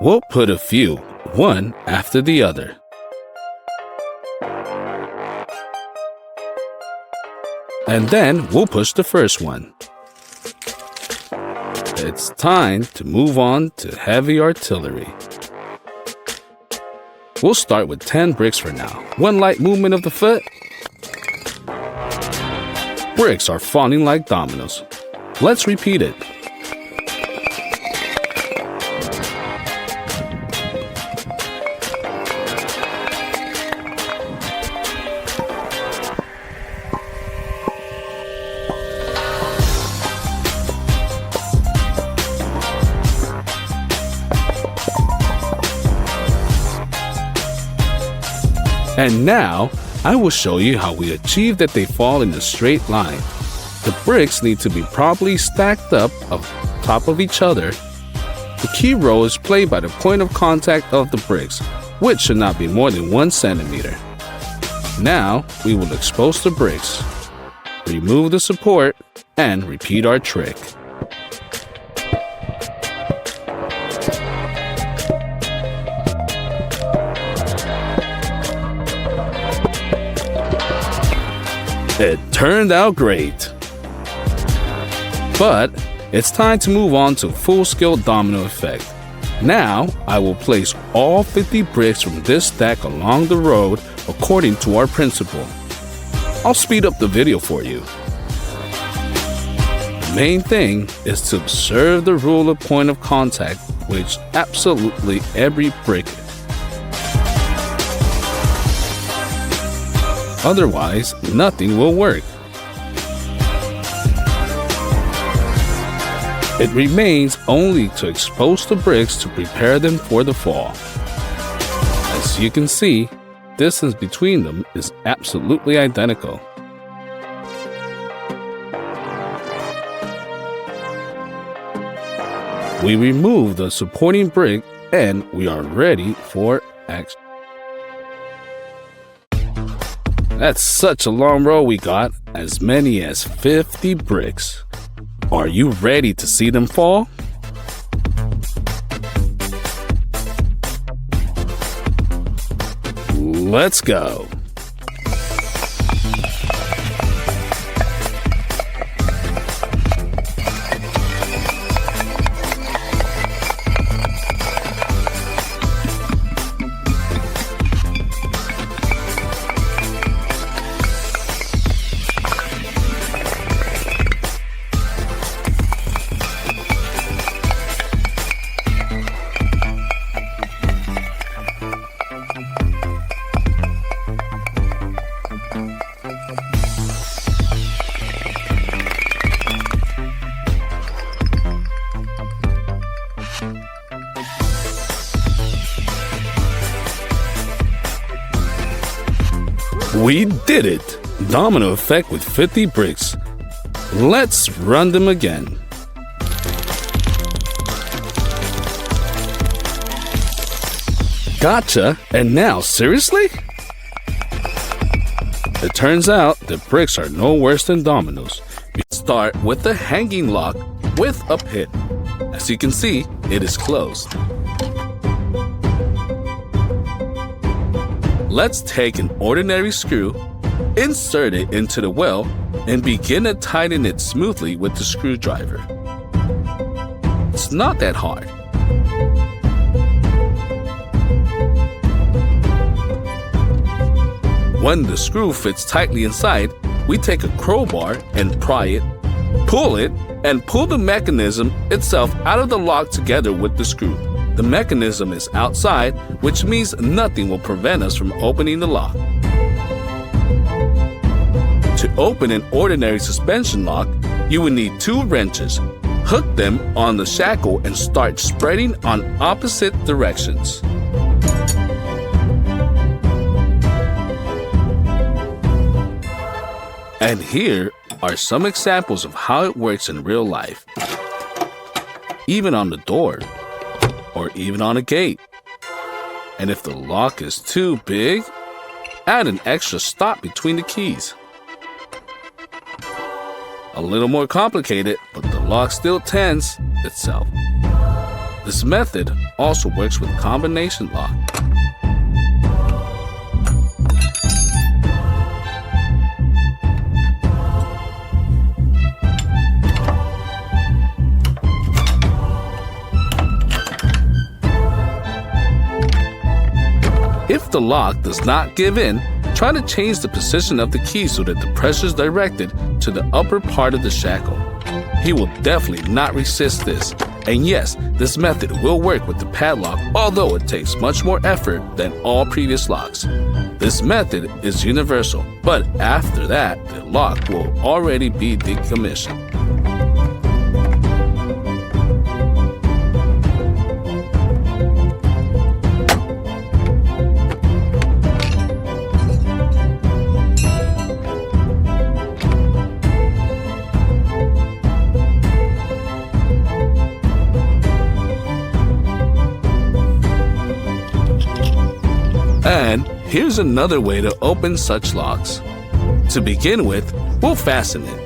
We'll put a few, one after the other. And then we'll push the first one. It's time to move on to heavy artillery. We'll start with 10 bricks for now. One light movement of the foot. Bricks are falling like dominoes. Let's repeat it. And now, I will show you how we achieve that they fall in a straight line. The bricks need to be properly stacked up on top of each other. The key role is played by the point of contact of the bricks, which should not be more than 1 centimeter. Now, we will expose the bricks, remove the support, and repeat our trick. It turned out great. But it's time to move on to full-scale domino effect. Now, I will place all 50 bricks from this stack along the road according to our principle. I'll speed up the video for you. The main thing is to observe the rule of point of contact, which absolutely every brick. Otherwise, nothing will work. It remains only to expose the bricks to prepare them for the fall. As you can see, distance between them is absolutely identical. We remove the supporting brick and we are ready for action. That's such a long row we got, as many as 50 bricks. Are you ready to see them fall? Let's go. We did it! Domino effect with 50 bricks. Let's run them again. Gotcha! And now, seriously? It turns out that bricks are no worse than dominoes. We start with the hanging lock with a pin. As you can see, it is closed. Let's take an ordinary screw, insert it into the well, and begin to tighten it smoothly with the screwdriver. It's not that hard. When the screw fits tightly inside, we take a crowbar and pry it, and pull the mechanism itself out of the lock together with the screw. The mechanism is outside, which means nothing will prevent us from opening the lock. To open an ordinary suspension lock, you will need 2 wrenches. Hook them on the shackle and start spreading on opposite directions. And here are some examples of how it works in real life. Even on the door, or even on a gate. And if the lock is too big, add an extra stop between the keys. A little more complicated, but the lock still tends itself. This method also works with combination lock. If the lock does not give in, try to change the position of the key so that the pressure is directed to the upper part of the shackle. He will definitely not resist this. And yes, this method will work with the padlock, although it takes much more effort than all previous locks. This method is universal, but after that, the lock will already be decommissioned. And here's another way to open such locks. To begin with, we'll fasten it.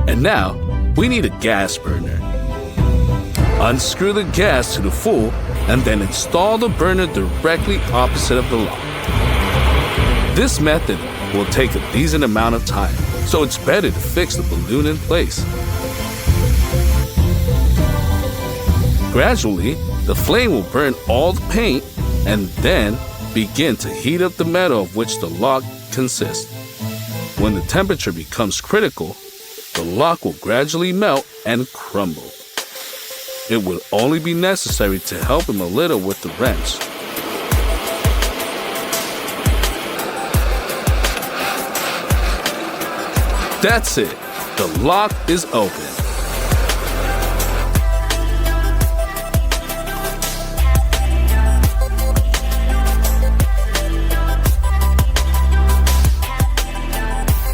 And now, we need a gas burner. Unscrew the gas to the full and then install the burner directly opposite of the lock. This method will take a decent amount of time, so it's better to fix the balloon in place. Gradually, the flame will burn all the paint and then begin to heat up the metal of which the lock consists. When the temperature becomes critical, the lock will gradually melt and crumble. It will only be necessary to help him a little with the wrench. That's it. The lock is open.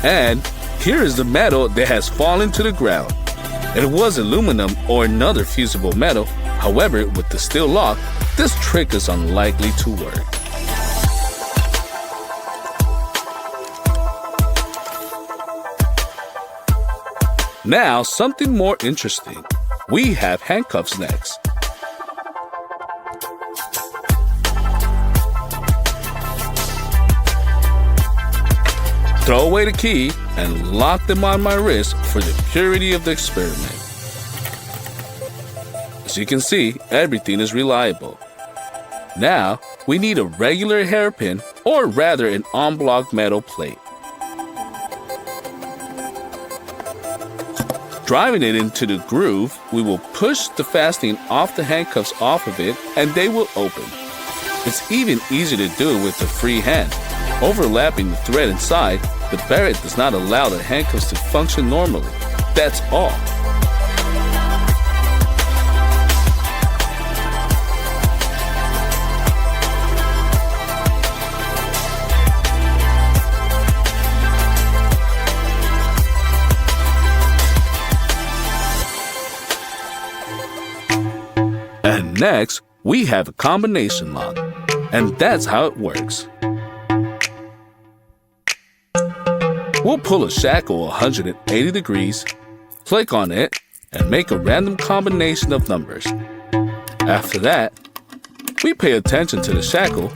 And here is the metal that has fallen to the ground. It was aluminum or another fusible metal. However, with the steel lock, this trick is unlikely to work. Now, something more interesting. We have handcuffs next. Throw away the key and lock them on my wrist for the purity of the experiment. As you can see, everything is reliable. Now, we need a regular hairpin, or rather an en-bloc metal plate. Driving it into the groove, we will push the fastening off the handcuffs off of it and they will open. It's even easier to do it with the free hand. Overlapping the thread inside, the barrette does not allow the handcuffs to function normally. That's all. And next, we have a combination lock. And that's how it works. We'll pull a shackle 180 degrees, click on it, and make a random combination of numbers. After that, we pay attention to the shackle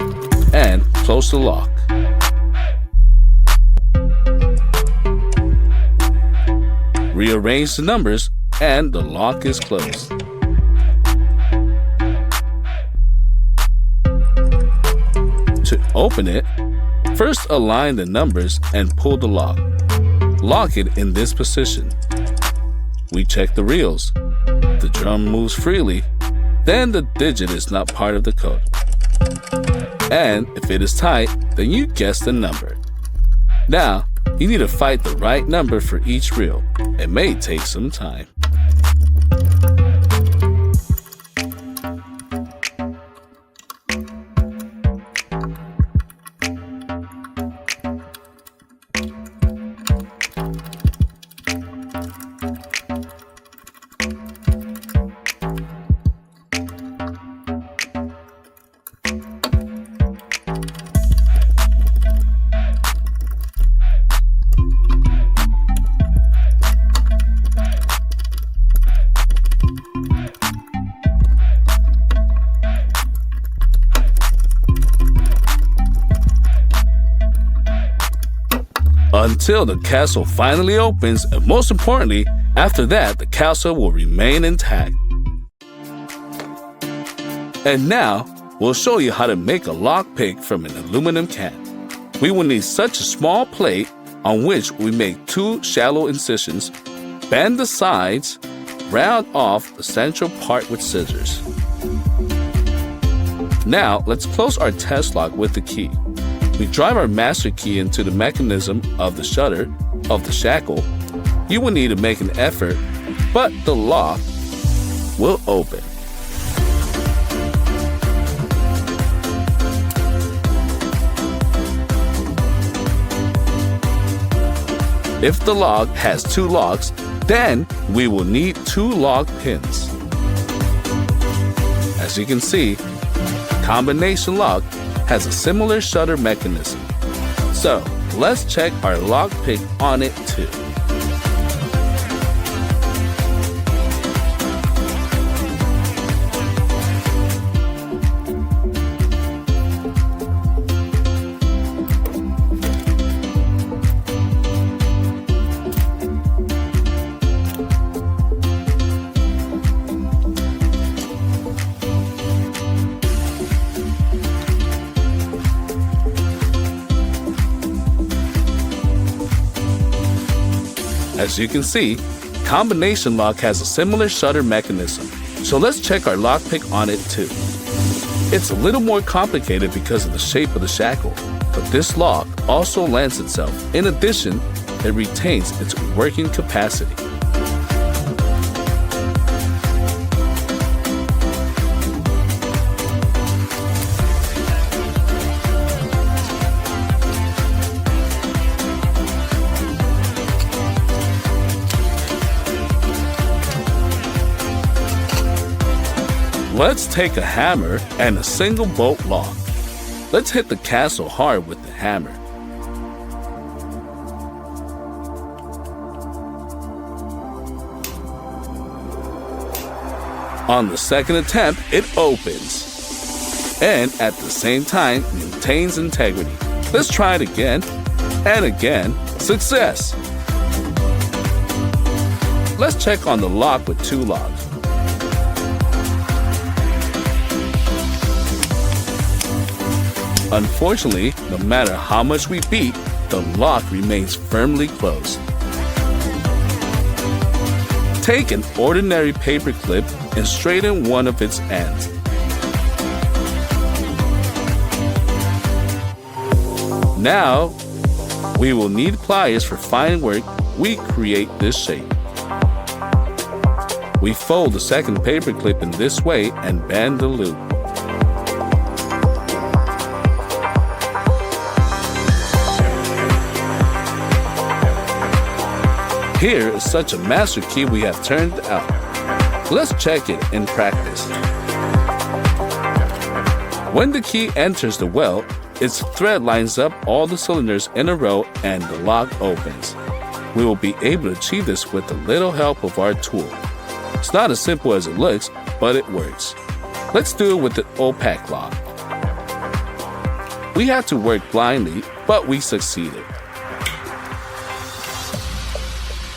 and close the lock. Rearrange the numbers and the lock is closed. To open it, first align the numbers and pull the lock. Lock it in this position. We check the reels. The drum moves freely, then the digit is not part of the code. And if it is tight, then you guess the number. Now, you need to find the right number for each reel. It may take some time. until the castle finally opens, and most importantly, after that, the castle will remain intact. And now, we'll show you how to make a lockpick from an aluminum can. We will need such a small plate on which we make 2 shallow incisions, bend the sides, round off the central part with scissors. Now, let's close our test lock with the key. We drive our master key into the mechanism of the shutter of the shackle. You will need to make an effort, but the lock will open. If the lock has 2 locks, then we will need 2 lock pins. As you can see, combination lock has a similar shutter mechanism. So let's check our lockpick on it too. As you can see, combination lock has a similar shutter mechanism, so let's check our lockpick on it too. It's a little more complicated because of the shape of the shackle, but this lock also lends itself. In addition, it retains its working capacity. Let's take a hammer and a single bolt lock. Let's hit the castle hard with the hammer. On the second attempt, it opens, and at the same time maintains integrity. Let's try it again, and again. Success! Let's check on the lock with 2 locks. Unfortunately, no matter how much we beat, the lock remains firmly closed. Take an ordinary paper clip and straighten one of its ends. Now, we will need pliers for fine work. We create this shape. We fold the second paper clip in this way and bend the loop. Here is such a master key we have turned out. Let's check it in practice. When the key enters the well, its thread lines up all the cylinders in a row and the lock opens. We will be able to achieve this with a little help of our tool. It's not as simple as it looks, but it works. Let's do it with the opaque lock. We had to work blindly, but we succeeded.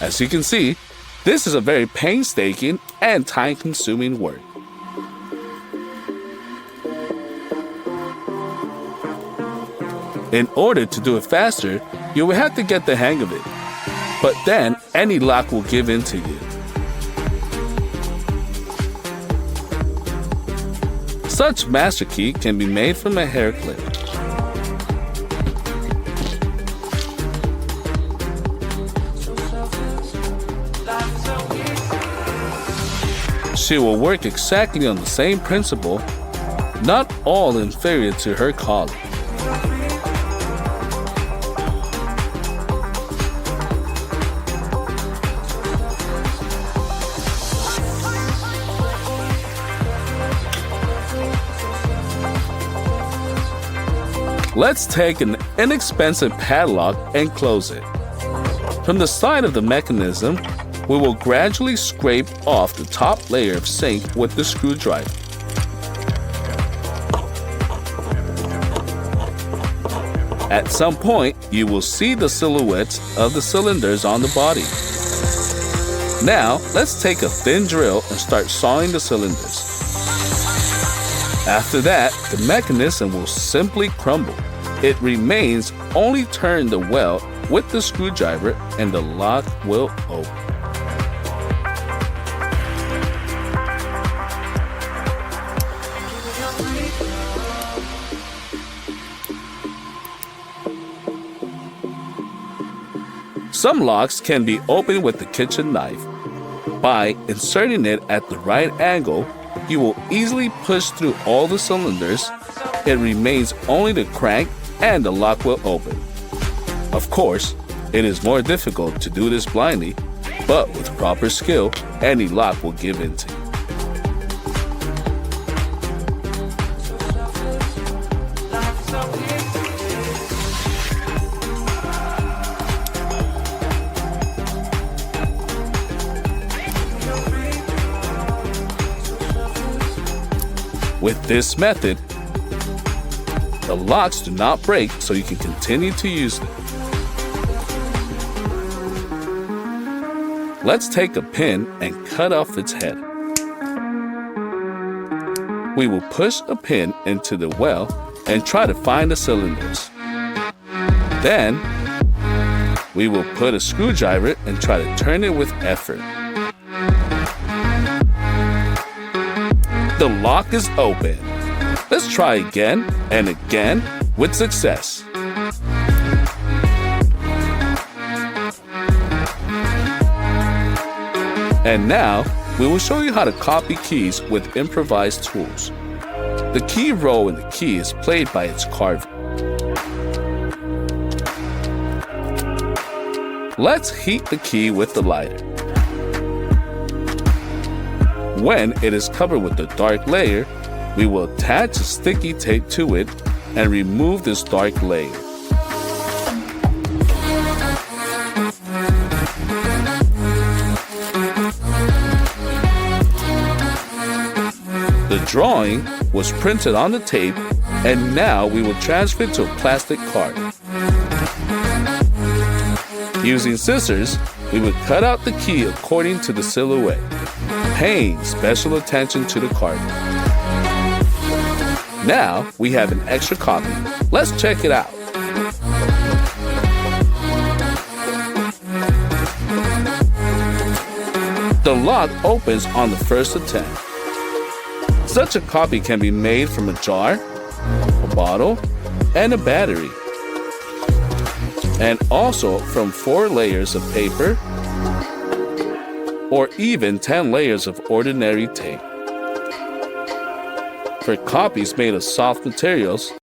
As you can see, this is a very painstaking and time-consuming work. In order to do it faster, you will have to get the hang of it. But then, any lock will give in to you. Such master key can be made from a hair clip. She will work exactly on the same principle, not all inferior to her colleague. Let's take an inexpensive padlock and close it. From the side of the mechanism, we will gradually scrape off the top layer of zinc with the screwdriver. At some point, you will see the silhouettes of the cylinders on the body. Now, let's take a thin drill and start sawing the cylinders. After that, the mechanism will simply crumble. It remains only turn the weld with the screwdriver and the lock will open. Some locks can be opened with the kitchen knife. By inserting it at the right angle, you will easily push through all the cylinders. It remains only the crank and the lock will open. Of course, it is more difficult to do this blindly, but with proper skill, any lock will give in to you. With this method, the locks do not break, so you can continue to use them. Let's take a pin and cut off its head. We will push a pin into the well and try to find the cylinders. Then, we will put a screwdriver and try to turn it with effort. The lock is open. Let's try again and again with success. And now, we will show you how to copy keys with improvised tools. The key role in the key is played by its carving. Let's heat the key with the lighter. When it is covered with a dark layer, we will attach a sticky tape to it and remove this dark layer. The drawing was printed on the tape, and now we will transfer it to a plastic card. Using scissors, we will cut out the key according to the silhouette, paying special attention to the card. Now we have an extra copy. Let's check it out. The lock opens on the first attempt. Such a copy can be made from a jar, a bottle, and a battery, and also from 4 layers of paper or even 10 layers of ordinary tape. For copies made of soft materials,